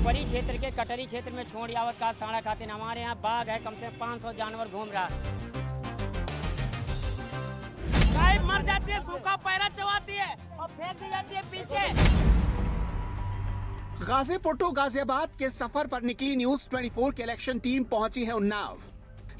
उपरी क्षेत्र के कटरी क्षेत्र में छोड़ यावत का साड़ा खाते हमारे यहाँ बाघ है, कम से 500 जानवर घूम रहा है। गाय मर जाती है, सूखा पैरा चबाती है और फेंक दी जाती है पीछे। गाजीपुर टू गाजियाबाद के सफर पर निकली न्यूज 24 की इलेक्शन टीम पहुंची है उन्नाव।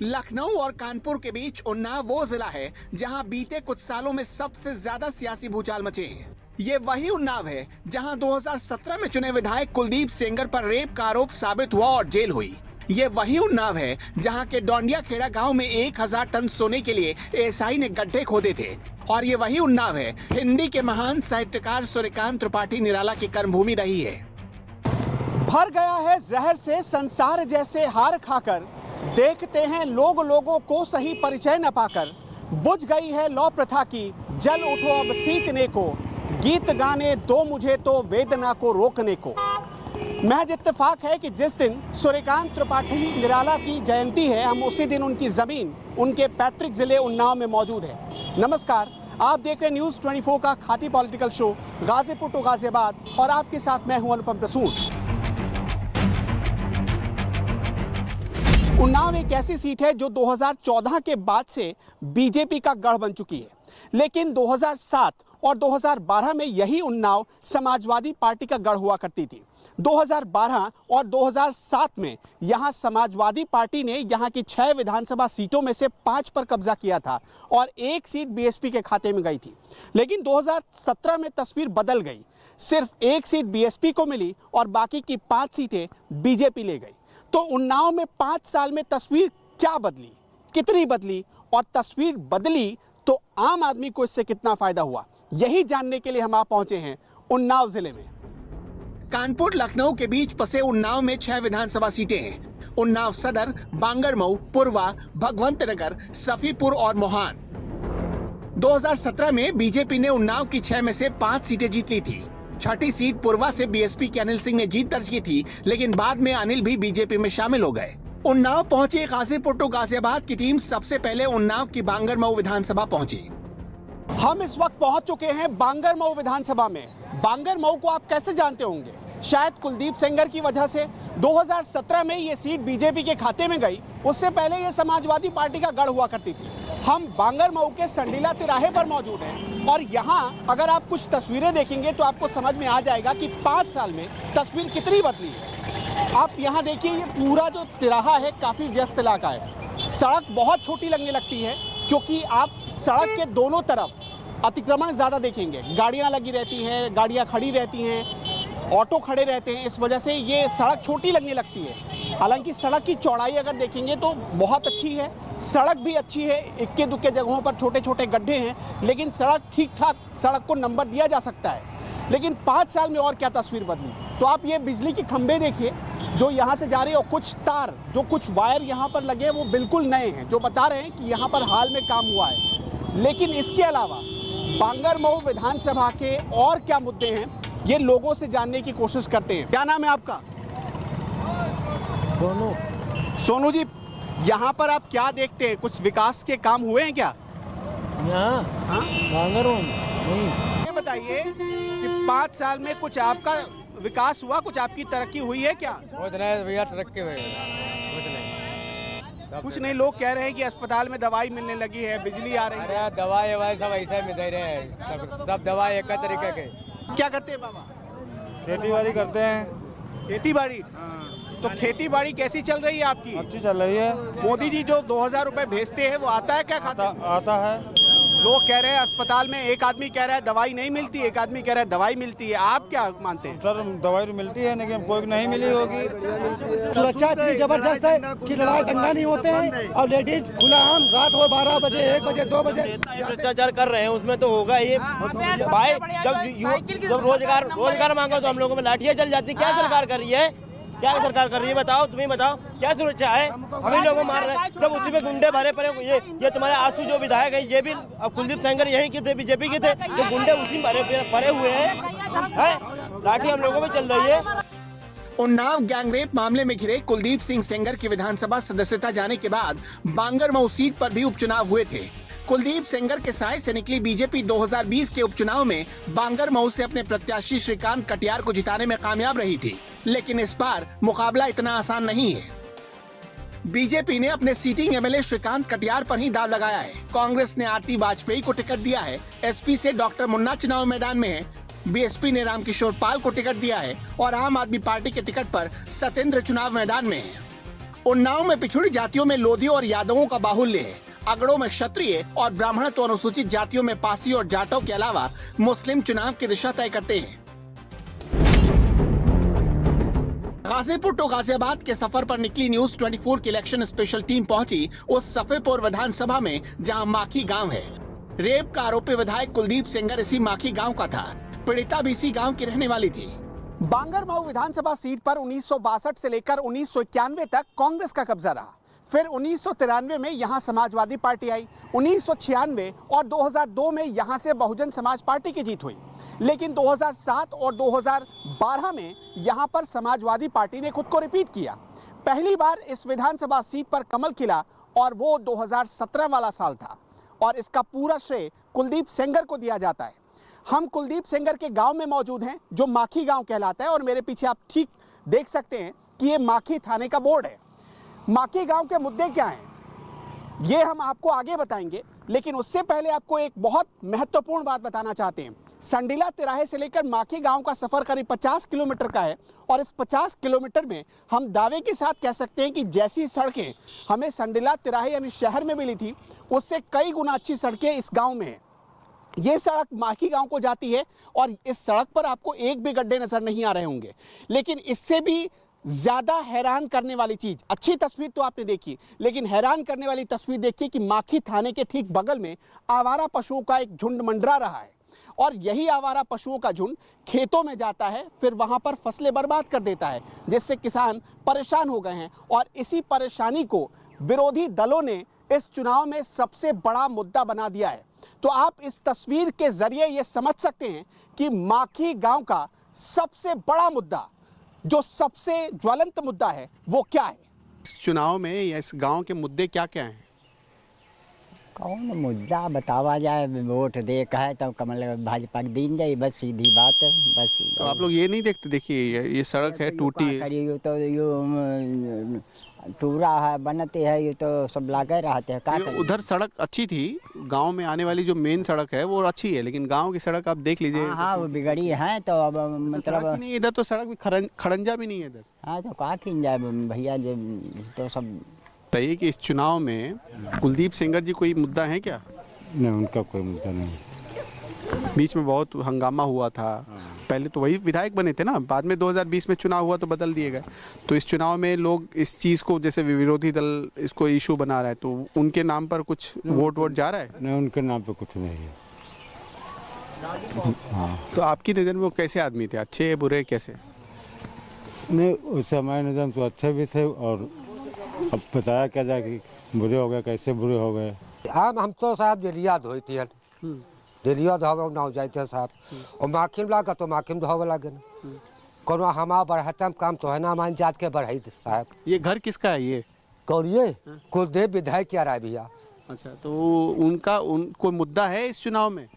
लखनऊ और कानपुर के बीच उन्नाव वो जिला है जहां बीते कुछ सालों में सबसे ज्यादा सियासी भूचाल मचे हैं। ये वही उन्नाव है जहां 2017 में चुने विधायक कुलदीप सेंगर पर रेप का आरोप साबित हुआ और जेल हुई। ये वही उन्नाव है जहां के डोंडिया खेड़ा गांव में 1000 टन सोने के लिए एएसआई ने गड्ढे खोदे थे। और ये वही उन्नाव है हिंदी के महान साहित्यकार सूर्यकांत त्रिपाठी निराला की कर्मभूमि रही है। भर गया है जहर से संसार जैसे हार खाकर, देखते हैं लोग लोगों को सही परिचय न पाकर। बुझ गई है लौ प्रथा की, जल उठो अब सींचने को, गीत गाने दो मुझे तो वेदना को रोकने को। महज इत्तेफाक है कि जिस दिन सूर्यकांत त्रिपाठी निराला की जयंती है, हम उसी दिन उनकी जमीन उनके पैतृक जिले उन्नाव में मौजूद है। नमस्कार, आप देख रहे हैं न्यूज़ 24 का खाटी political show Ghazipur to Ghaziabad और आपके साथ मैं हूं अनुपम प्रसून। उन्नाव एक ऐसी सीट है जो 2014 के बाद से बीजेपी का गढ़ बन चुकी है, लेकिन 2007 और 2012 में यही उन्नाव समाजवादी पार्टी का गढ़ हुआ करती थी। 2012 और 2007 में यहां समाजवादी पार्टी ने यहां की 6 विधानसभा सीटों में से 5 पर कब्जा किया था और 1 सीट बीएसपी के खाते में गई थी। लेकिन 2017 में तस्वीर बदल गई, सिर्फ 1 सीट बीएसपी को मिली और बाकी की 5 सीटें बीजेपी ले गई। तो उन्नाव में 5 साल में तस्वीर क्या बदली, कितनी बदली और तस्वीर बदली तो आम आदमी को इससे कितना फायदा हुआ, यही जानने के लिए हम आप पहुंचे हैं उन्नाव जिले में। कानपुर लखनऊ के बीच बसे उन्नाव में 6 विधानसभा सीटें हैं। उन्नाव सदर, बांगरमऊ, पुरवा, भगवंत नगर, सफीपुर और मोहान। 2017 में बीजेपी ने उन्नाव की 6 में से 5 सीटें जीत ली थी। 6ठी सीट पुरवा से बीएसपी के अनिल सिंह ने जीत दर्ज की थी, लेकिन बाद में अनिल भी बीजेपी में शामिल हो गए। उन्नाव पहुंची गाजीपुर टू गाजियाबाद की टीम सबसे पहले उन्नाव की बांगरमऊ विधानसभा पहुंची। हम इस वक्त पहुंच चुके हैं बांगरमऊ विधानसभा में। बांगरमऊ को आप कैसे जानते होंगे? शायद कुलदीप सेंगर की वजह से। 2017 में ये सीट बीजेपी के खाते में गई, उससे पहले ये समाजवादी पार्टी का गढ़ हुआ करती थी। हम बांगरमऊ के संडीला तिराहे पर मौजूद हैं और यहाँ अगर आप कुछ तस्वीरें देखेंगे तो आपको समझ में आ जाएगा कि 5 साल में तस्वीर कितनी बदली है। आप यहाँ देखिए, ये पूरा जो तिराहा है काफ़ी व्यस्त इलाका है। सड़क बहुत छोटी लगने लगती है क्योंकि आप सड़क के दोनों तरफ अतिक्रमण ज़्यादा देखेंगे, गाड़ियाँ लगी रहती हैं, गाड़ियाँ खड़ी रहती हैं, ऑटो खड़े रहते हैं। इस वजह से ये सड़क छोटी लगने लगती है। हालांकि सड़क की चौड़ाई अगर देखेंगे तो बहुत अच्छी है, सड़क भी अच्छी है। इक्के दुक्के जगहों पर छोटे छोटे गड्ढे हैं, लेकिन सड़क ठीक ठाक, सड़क को नंबर दिया जा सकता है। लेकिन 5 साल में और क्या तस्वीर बदली, तो आप ये बिजली के खंभे देखिए जो यहाँ से जा रही है और कुछ तार, जो कुछ वायर यहाँ पर लगे हैं वो बिल्कुल नए हैं, जो बता रहे हैं कि यहाँ पर हाल में काम हुआ है। लेकिन इसके अलावा बांगरमऊ विधानसभा के और क्या मुद्दे हैं, ये लोगों से जानने की कोशिश करते हैं। क्या नाम है आपका? सोनू जी, यहाँ पर आप क्या देखते हैं, कुछ विकास के काम हुए हैं क्या यहाँ? ये बताइए कि 5 साल में कुछ आपका विकास हुआ, कुछ आपकी तरक्की हुई है क्या? बहुत नहीं भैया, तरक्की कुछ नहीं। लोग कह रहे हैं कि अस्पताल में दवाई मिलने लगी है, बिजली आ रही है। अरे दवाई ववाई सब ऐसे में दे रहे हैं, सब दवाई एक तरीके के। क्या करते हैं बाबा? खेती बाड़ी करते हैं। खेती बाड़ी? तो खेती बाड़ी कैसी चल रही है आपकी? अच्छी चल रही है। मोदी जी जो 2000 रुपए भेजते हैं वो आता है क्या खाते? आता है। लोग कह रहे हैं अस्पताल में, एक आदमी कह रहा है दवाई नहीं मिलती, एक आदमी कह रहा है दवाई मिलती है। आप क्या मानते हैं? सर दवाई तो मिलती है, लेकिन कोई नहीं मिली होगी। सुरक्षा इतनी जबरदस्त है कि लड़ाई दंगा नहीं होते हैं और लेडीज खुलाआम रात हो 12 बजे, 1 बजे, 2 बजे भ्रष्टाचार कर रहे हैं, उसमें तो होगा ही भाई। जब रोजगार मांगो तो हम लोगों में लाठियां चल जाती। क्या सरकार कर रही है, क्या सरकार कर रही है? बताओ, तुम्हें बताओ, क्या सुरक्षा है? हम ही लोगों मार रहे हैं, जब उसी में गुंडे भरे पड़े। ये तुम्हारे आंसू जो विधायक है, ये भी अब कुलदीप सेंगर यहीं के थे, बीजेपी के थे, जो गुंडे उसी भरे हुए हैं। लाठी हम लोगों में चल रही है। उन्नाव गैंगरेप मामले में घिरे कुलदीप सिंह सेंगर की विधानसभा सदस्यता जाने के बाद बांगरमऊ सीट पर भी उपचुनाव हुए थे। कुलदीप सेंगर के साय से निकली बीजेपी 2020 के उपचुनाव में बांगरमऊ से अपने प्रत्याशी श्रीकांत कटियार को जिताने में कामयाब रही थी। लेकिन इस बार मुकाबला इतना आसान नहीं है। बीजेपी ने अपने सीटिंग एमएलए श्रीकांत कटियार पर ही दाव लगाया है। कांग्रेस ने आरती वाजपेयी को टिकट दिया है। एसपी से डॉक्टर मुन्ना चुनाव मैदान में है। बीएसपी ने रामकिशोर पाल को टिकट दिया है और आम आदमी पार्टी के टिकट पर सत्येंद्र चुनाव मैदान में है। उन्नाव में पिछड़ी जातियों में लोधियों और यादवों का बाहुल्य है। अगड़ों में क्षत्रिय और ब्राह्मण तो अनुसूचित जातियों में पासी और जाटों के अलावा मुस्लिम चुनाव की दिशा तय करते हैं। गाजीपुर टू गाजियाबाद के सफर पर निकली न्यूज 24 की इलेक्शन स्पेशल टीम पहुंची उस सफेपुर विधानसभा में जहां माखी गांव है। रेप का आरोपी विधायक कुलदीप सेंगर इसी माखी गांव का था। पीड़िता भी इसी गांव की रहने वाली थी। बांगरमऊ विधानसभा सीट पर 1962 से लेकर 1991 तक कांग्रेस का कब्जा रहा। फिर 1993 में यहां समाजवादी पार्टी आई। 1996 और 2002 में यहां से बहुजन समाज पार्टी की जीत हुई। लेकिन 2007 और 2012 में यहां पर समाजवादी पार्टी ने खुद को रिपीट किया। पहली बार इस विधानसभा सीट पर कमल खिला और वो 2017 वाला साल था और इसका पूरा श्रेय कुलदीप सेंगर को दिया जाता है। हम कुलदीप सेंगर के गांव में मौजूद हैं जो माखी गांव कहलाता है और मेरे पीछे आप ठीक देख सकते हैं कि ये माखी थाने का बोर्ड है। माखी गांव के मुद्दे क्या हैं ये हम आपको आगे बताएंगे, लेकिन उससे पहले आपको एक बहुत महत्वपूर्ण बात बताना चाहते हैं। संडीला तिराहे से लेकर माखी गांव का सफर करीब 50 किलोमीटर का है और इस 50 किलोमीटर में हम दावे के साथ कह सकते हैं कि जैसी सड़कें हमें संडीला तिराहे यानी शहर में मिली थी उससे कई गुना अच्छी सड़कें इस गांव में है। ये सड़क माखी गांव को जाती है और इस सड़क पर आपको एक भी गड्ढे नजर नहीं आ रहे होंगे। लेकिन इससे भी ज्यादा हैरान करने वाली चीज, अच्छी तस्वीर तो आपने देखी, लेकिन हैरान करने वाली तस्वीर देखिए कि माखी थाने के ठीक बगल में आवारा पशुओं का एक झुंड मंडरा रहा है और यही आवारा पशुओं का झुंड खेतों में जाता है, फिर वहां पर फसलें बर्बाद कर देता है, जिससे किसान परेशान हो गए हैं। और इसी परेशानी को विरोधी दलों ने इस चुनाव में सबसे बड़ा मुद्दा बना दिया है। तो आप इस तस्वीर के जरिए ये समझ सकते हैं कि माखी गांव का सबसे बड़ा मुद्दा, जो सबसे ज्वलंत मुद्दा है, वो क्या है। इस चुनाव में या इस गांव के मुद्दे क्या क्या हैं? कौन मुद्दा बतावा जाए, वोट दे कहे तो कमल भाजपा के दिन जाए, बस सीधी बात है। बस तो आप लोग ये नहीं देखते, देखिए ये सड़क है टूटी है, तो यो टूरा है बनते है, ये तो सब लागे रहते हैं। उधर सड़क अच्छी थी, गांव में आने वाली जो मेन सड़क है वो अच्छी है, लेकिन गांव की सड़क आप देख लीजिए। हाँ वो बिगड़ी है तो अब मतलब नहीं, इधर तो सड़क भी खड़ंजा भी नहीं है इधर। हाँ तो कहा कि जाए भैया, जो तो सब बताइए कि इस चुनाव में कुलदीप सेंगर जी कोई मुद्दा है क्या? नहीं, उनका कोई मुद्दा नहीं। बीच में बहुत हंगामा हुआ था। पहले तो वही विधायक बने थे ना, बाद में 2020 में चुनाव हुआ तो बदल दिए गए। तो इस चुनाव में लोग इस चीज़ को, जैसे विरोधी दल इसको इशू बना रहा है, तो उनके नाम पर कुछ वोट जा रहा है? नहीं, उनके नाम पे कुछ नहीं है। हाँ। तो आपकी नज़र में वो कैसे आदमी थे, अच्छे बुरे कैसे? नहीं, उस समय नजर तो अच्छे भी थे और अब बताया क्या जाए कि बुरे हो गए, कैसे बुरे हो गए। हम तो साहब दिलिया धोई थी, दिलिया धोवे ना जाते साहब, और माखिम लागा तो माखिम धोवे लागे ना। कोनो हमारा बढ़ातम काम तो है ना, हमारी जात के बढ़ाई साहब। ये घर किसका है ये? कौरिए कुलदेव विधायक क्या रहा भैया। अच्छा, तो उनका कोई मुद्दा है इस चुनाव में?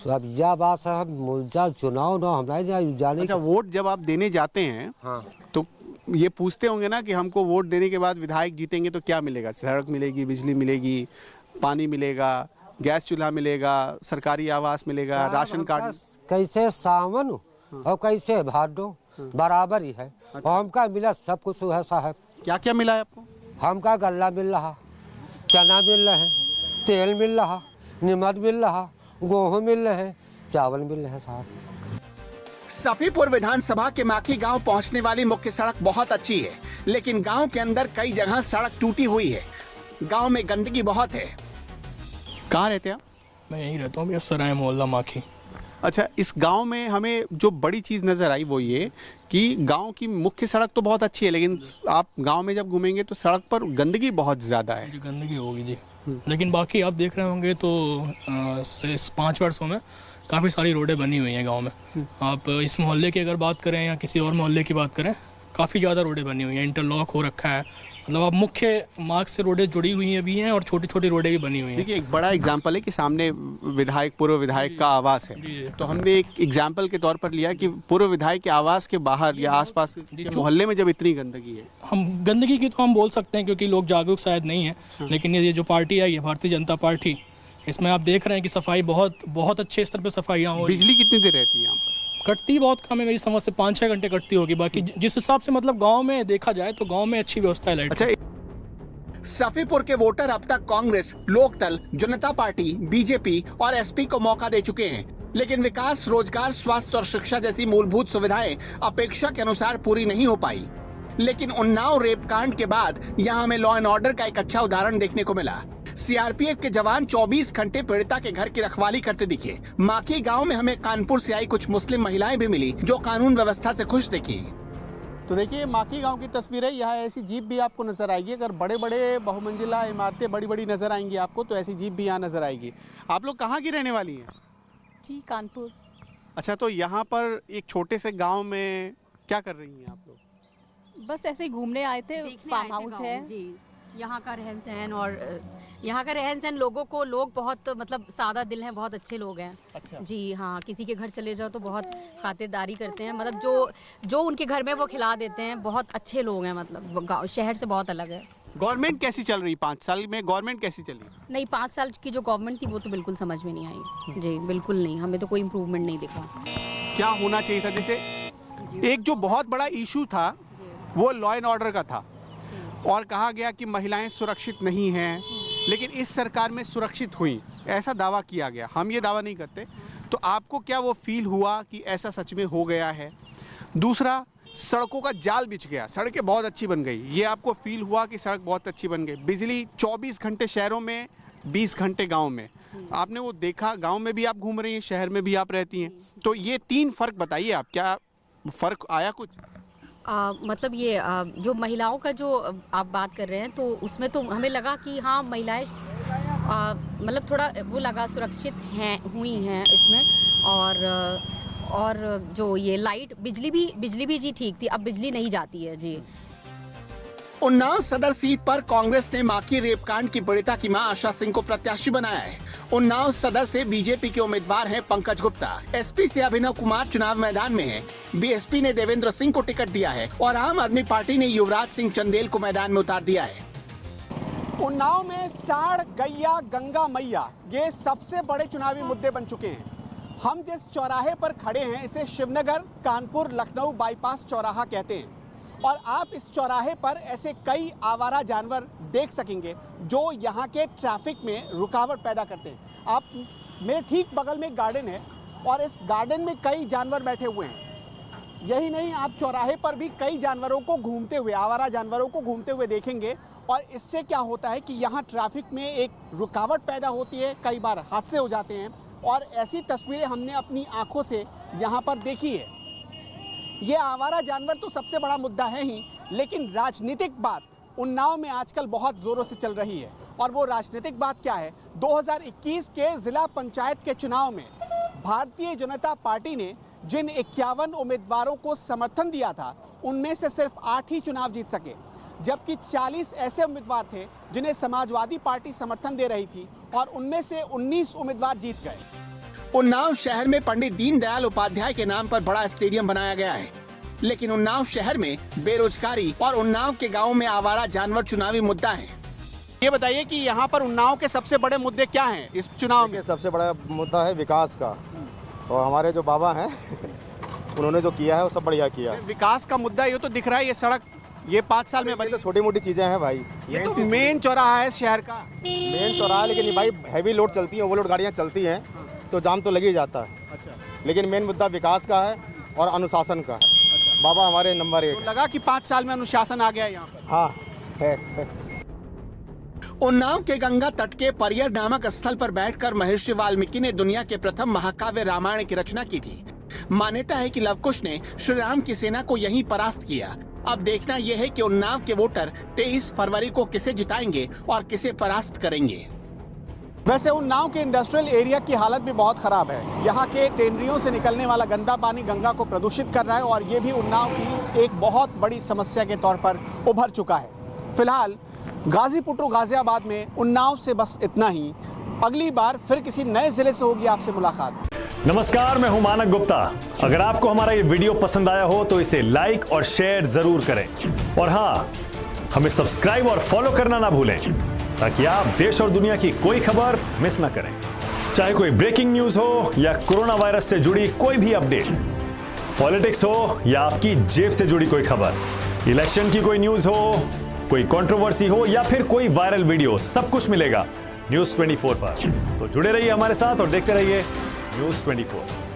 सब यह बात साहब, मुद्दा चुनाव ना हमारा जाने। अच्छा, वोट जब आप देने जाते हैं, हाँ, तो ये पूछते होंगे ना कि हमको वोट देने के बाद विधायक जीतेंगे तो क्या मिलेगा? सड़क मिलेगी, बिजली मिलेगी, पानी मिलेगा, गैस चूल्हा मिलेगा, सरकारी आवास मिलेगा, राशन कार्ड। कैसे सावन और कैसे भादो बराबर ही है। और हमका मिला सब कुछ है साहब। क्या क्या मिला है आपको? हमका गल्ला मिल रहा, चना मिल रहा है, तेल मिल रहा, नमक मिल रहा, गेहूँ मिल रहे हैं, चावल मिल रहे हैं साहब। सफीपुर विधानसभा के माखी गांव पहुंचने वाली मुख्य सड़क बहुत अच्छी है, लेकिन गांव के अंदर कई जगह सड़क टूटी हुई है। गांव में गंदगी बहुत है। कहाँ रहते हैं आप? मैं यहीं रहता हूँ भैया, सराय मोहल्ला माखी। अच्छा, इस गांव में हमें जो बड़ी चीज़ नज़र आई वो ये कि गांव की मुख्य सड़क तो बहुत अच्छी है, लेकिन आप गांव में जब घूमेंगे तो सड़क पर गंदगी बहुत ज़्यादा है। गंदगी होगी जी, लेकिन बाकी आप देख रहे होंगे तो इस 5 वर्षों में काफ़ी सारी रोडें बनी हुई हैं गांव में। आप इस मोहल्ले की अगर बात करें या किसी और मोहल्ले की बात करें, काफ़ी ज़्यादा रोडें बनी हुई हैं, इंटरलॉक हो रखा है, मतलब अब मुख्य मार्ग से रोडें जुड़ी हुई हैं भी हैं और छोटी छोटी रोडें भी बनी हुई हैं। देखिए एक बड़ा एग्जाम्पल है कि सामने विधायक पूर्व विधायक का आवास है, तो हमने एक एग्जाम्पल के तौर पर लिया कि पूर्व विधायक के आवास के बाहर या आसपास के मोहल्ले में जब इतनी गंदगी है, हम गंदगी की तो हम बोल सकते हैं क्योंकि लोग जागरूक शायद नहीं है, लेकिन ये जो पार्टी है, ये भारतीय जनता पार्टी, इसमें आप देख रहे हैं कि सफाई बहुत अच्छे स्तर पर सफाइयाँ हो। बिजली कितनी देर रहती है यहाँ पर? कटती बहुत कम है, मेरी समझ से 5-6 घंटे कटती होगी। बाकी जिस हिसाब से मतलब गांव में देखा जाए तो गांव में अच्छी व्यवस्था है लाइट। अच्छा, सफीपुर के वोटर अब तक कांग्रेस, लोकदल, जनता पार्टी, बीजेपी और एसपी को मौका दे चुके हैं, लेकिन विकास, रोजगार, स्वास्थ्य और शिक्षा जैसी मूलभूत सुविधाएं अपेक्षा के अनुसार पूरी नहीं हो पाई। लेकिन उन्नाव रेप कांड के बाद यहाँ हमें लॉ एंड ऑर्डर का एक अच्छा उदाहरण देखने को मिला। सीआरपीएफ के जवान 24 घंटे पीड़िता के घर की रखवाली करते दिखे। माखी गांव में हमें कानपुर से आई कुछ मुस्लिम महिलाएं भी मिली जो कानून व्यवस्था से खुश दिखी। तो देखिए माखी गांव की तस्वीर है। यहाँ ऐसी जीप भी आपको नजर आएगी, अगर बड़े बड़े बहुमंजिला इमारतें बड़ी बड़ी नजर आएंगी आपको, तो ऐसी जीप भी यहाँ नजर आएगी। आप लोग कहाँ की रहने वाली हैं? जी कानपुर। अच्छा, तो यहाँ पर एक छोटे से गाँव में क्या कर रही हैं आप लोग? बस ऐसे ही घूमने आए थे, फार्म हाउस है जी। यहाँ का रहन सहन और यहाँ का रहन सहन लोग बहुत मतलब सादा दिल हैं, बहुत अच्छे लोग हैं। अच्छा। जी हाँ, किसी के घर चले जाओ तो बहुत खातिरदारी करते हैं, मतलब जो उनके घर में वो खिला देते हैं। बहुत अच्छे लोग हैं, मतलब गाँव शहर से बहुत अलग है। गवर्नमेंट कैसी चल रही? 5 साल में गवर्नमेंट कैसी चली? नहीं, 5 साल की जो गवर्नमेंट थी वो तो बिल्कुल समझ में नहीं आई जी, बिल्कुल नहीं, हमें तो कोई इम्प्रूवमेंट नहीं दिखा। क्या होना चाहिए था? जैसे एक जो बहुत बड़ा इशू था वो लॉ एंड ऑर्डर का था और कहा गया कि महिलाएं सुरक्षित नहीं हैं, लेकिन इस सरकार में सुरक्षित हुई, ऐसा दावा किया गया। हम ये दावा नहीं करते, तो आपको क्या वो फील हुआ कि ऐसा सच में हो गया है? दूसरा, सड़कों का जाल बिछ गया, सड़कें बहुत अच्छी बन गई, ये आपको फील हुआ कि सड़क बहुत अच्छी बन गई? बिजली 24 घंटे शहरों में, 20 घंटे गाँव में, आपने वो देखा? गाँव में भी आप घूम रही हैं, शहर में भी आप रहती हैं, तो ये 3 फर्क बताइए आप, क्या फर्क आया कुछ? मतलब ये जो महिलाओं का जो आप बात कर रहे हैं, तो उसमें तो हमें लगा कि हाँ महिलाएं मतलब थोड़ा वो लगा सुरक्षित हुई हैं इसमें। और जो ये लाइट बिजली भी जी ठीक थी, अब बिजली नहीं जाती है जी। उन्नाव सदर सीट पर कांग्रेस ने माखी रेपकांड की पीड़िता की मां आशा सिंह को प्रत्याशी बनाया है। उन्नाव सदर से बीजेपी के उम्मीदवार हैं पंकज गुप्ता, एसपी से अभिनव कुमार चुनाव मैदान में हैं, बीएसपी ने देवेंद्र सिंह को टिकट दिया है और आम आदमी पार्टी ने युवराज सिंह चंदेल को मैदान में उतार दिया है। उन्नाव में साड़, गैया, गंगा मैया, ये सबसे बड़े चुनावी मुद्दे बन चुके हैं। हम जिस चौराहे पर खड़े हैं इसे शिवनगर कानपुर लखनऊ बाईपास चौराहा कहते हैं और आप इस चौराहे पर ऐसे कई आवारा जानवर देख सकेंगे जो यहाँ के ट्रैफिक में रुकावट पैदा करते हैं। आप मेरे ठीक बगल में एक गार्डन है और इस गार्डन में कई जानवर बैठे हुए हैं। यही नहीं, आप चौराहे पर भी कई जानवरों को घूमते हुए, आवारा जानवरों को घूमते हुए देखेंगे और इससे क्या होता है कि यहाँ ट्रैफिक में एक रुकावट पैदा होती है, कई बार हादसे हो जाते हैं और ऐसी तस्वीरें हमने अपनी आंखों से यहाँ पर देखी है। ये आवारा जानवर तो सबसे बड़ा मुद्दा है ही, लेकिन राजनीतिक बात उन्नाव में आजकल बहुत जोरों से चल रही है और वो राजनीतिक बात क्या है? 2021 के जिला पंचायत के चुनाव में भारतीय जनता पार्टी ने जिन 51 उम्मीदवारों को समर्थन दिया था, उनमें से सिर्फ 8 ही चुनाव जीत सके, जबकि 40 ऐसे उम्मीदवार थे जिन्हें समाजवादी पार्टी समर्थन दे रही थी और उनमें से 19 उम्मीदवार जीत गए। उन्नाव शहर में पंडित दीनदयाल उपाध्याय के नाम पर बड़ा स्टेडियम बनाया गया है, लेकिन उन्नाव शहर में बेरोजगारी और उन्नाव के गांवों में आवारा जानवर चुनावी मुद्दा है। ये बताइए कि यहाँ पर उन्नाव के सबसे बड़े मुद्दे क्या हैं इस चुनाव में? सबसे बड़ा मुद्दा है विकास का, और हमारे जो बाबा हैं उन्होंने जो किया है वो सब बढ़िया किया। विकास का मुद्दा ये तो दिख रहा है, ये सड़क ये 5 साल में बनी, तो छोटी मोटी चीजें हैं भाई। ये तो मेन चौराहा है शहर का, मेन चौराहा, लेकिन भाई हैवी लोड चलती है, ओवरलोड गाड़ियाँ चलती हैं तो जाम तो लग ही जाता है। अच्छा, लेकिन लेकिन मेन मुद्दा विकास का है और अनुशासन का है। अच्छा, बाबा हमारे नंबर 1। तो लगा कि 5 साल में अनुशासन आ गया यहाँ पर। हाँ है। उन्नाव के गंगा तट के परियर नामक स्थल पर बैठकर महर्षि वाल्मीकि ने दुनिया के प्रथम महाकाव्य रामायण की रचना की थी। मान्यता है कि लवकुश ने श्री राम की सेना को यहीं परास्त किया। अब देखना यह है कि उन्नाव के वोटर 23 फरवरी को किसे जिताएंगे और किसे परास्त करेंगे। वैसे उन्नाव के इंडस्ट्रियल एरिया की हालत भी बहुत खराब है। यहाँ के टेनरियों से निकलने वाला गंदा पानी गंगा को प्रदूषित कर रहा है और ये भी उन्नाव की एक बहुत बड़ी समस्या के तौर पर उभर चुका है। फिलहाल गाजीपुर टू गाजियाबाद में उन्नाव से बस इतना ही। अगली बार फिर किसी नए जिले से होगी आपसे मुलाकात। नमस्कार, मैं हूं मानक गुप्ता। अगर आपको हमारा ये वीडियो पसंद आया हो तो इसे लाइक और शेयर जरूर करें, और हाँ, हमें सब्सक्राइब और फॉलो करना ना भूलें ताकि आप देश और दुनिया की कोई खबर मिस ना करें। चाहे कोई ब्रेकिंग न्यूज हो या कोरोना वायरस से जुड़ी कोई भी अपडेट, पॉलिटिक्स हो या आपकी जेब से जुड़ी कोई खबर, इलेक्शन की कोई न्यूज हो, कोई कंट्रोवर्सी हो या फिर कोई वायरल वीडियो, सब कुछ मिलेगा न्यूज़ 24 पर। तो जुड़े रहिए हमारे साथ और देखते रहिए न्यूज़ 24।